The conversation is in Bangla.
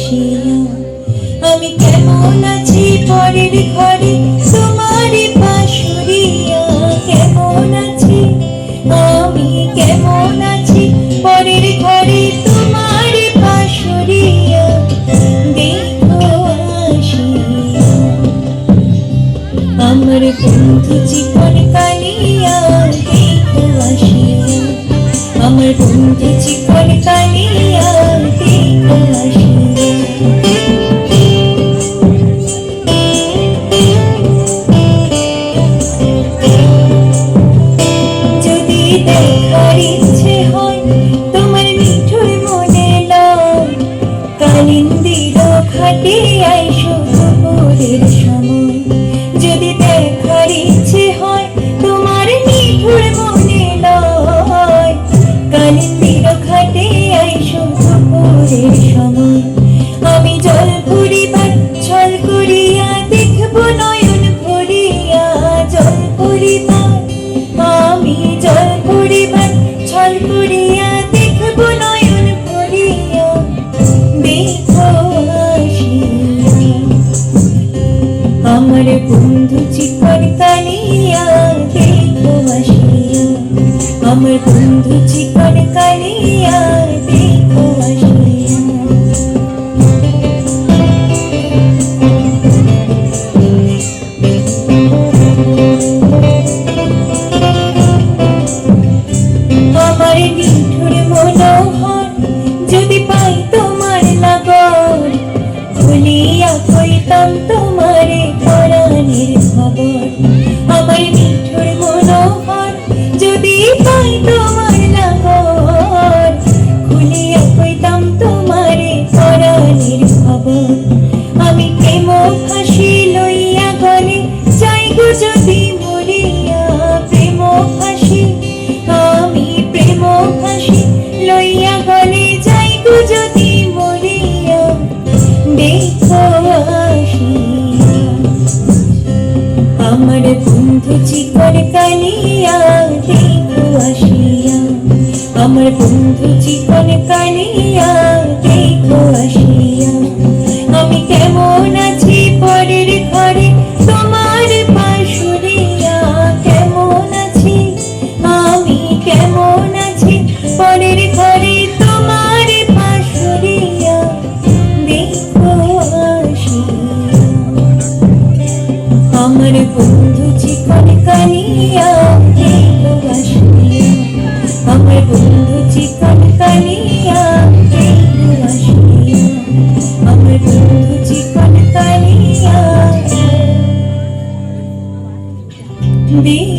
আসিয়া। আমি কেমন আছি পরের ঘরে তোমার পাশুরিয়া, কেমন আছি আমি, কেমন আছি পরের ঘরে তোমার পাশুরিয়া, দেখো আসিয়া। আমার বন্ধু জীবন কালিয়া, দেখো আসিয়া। আমার বন্ধু জীবন কালিয়া, দেখো আসিয়া। যদি দেখার ইচ্ছে হয় তোমার মিঠুর মনে লয়, কালিন্দির ঘাটে আইসো দুপুরের সময়। যদি দেখার ইচ্ছে হয় তোমার মিঠুর মনে লয়, কালিন্দির ঘাটে আইসো দুপুরের সময়। আমি জল পরিবার ছল করিয়া দেখবো নয়ন ভরিয়া, জল পরিবার আমি জল পরিবার ছল করিয়া দেখবো নয়ন ভরিয়া, দেখো আসিয়া। আমার বন্ধু চিকন কালিয়া, দেখো আসিয়া। আমার বন্ধু চিকন কালিয়া, দেখো আসিয়া। আমার নিঠুর মনোহর যদি পাই তোমার লাগর, খুলিয়া কইতাম তোমারে পরাণের খবর। আমার নিঠুর মনোহর যদি পাই তোমার লাগর, খুলিয়া কইতাম তোমারে পরাণের খবর। আমি প্রেম ফাঁসি লইয়া গলে যাইগো যদি মরিয়া, প্রেম ফাঁসি আমি প্রেম ফাঁসি লইয়া গলে যাইগো যদি মরিয়া, দেখো আসিয়া। আমার বন্ধু চিকন কালিয়া, দেখো আসিয়া। আমার বন্ধু চিকন কালিয়া, দেখো আসিয়া। আমি কেমন আছি পরের ঘরে তোমার পাশুরিয়া, কেমন আছি আমি, কেমন আছি পরের ঘরে তোমার পাশুরিয়া, দেখো আসিয়া। আমার বন্ধু চিকন কালিয়া, দেখো আসিয়া। আমার বন্ধু চিকন কালিয়া, দেখো আসিয়া। আমার বন্ধু চিকন কালিয়া, দেখো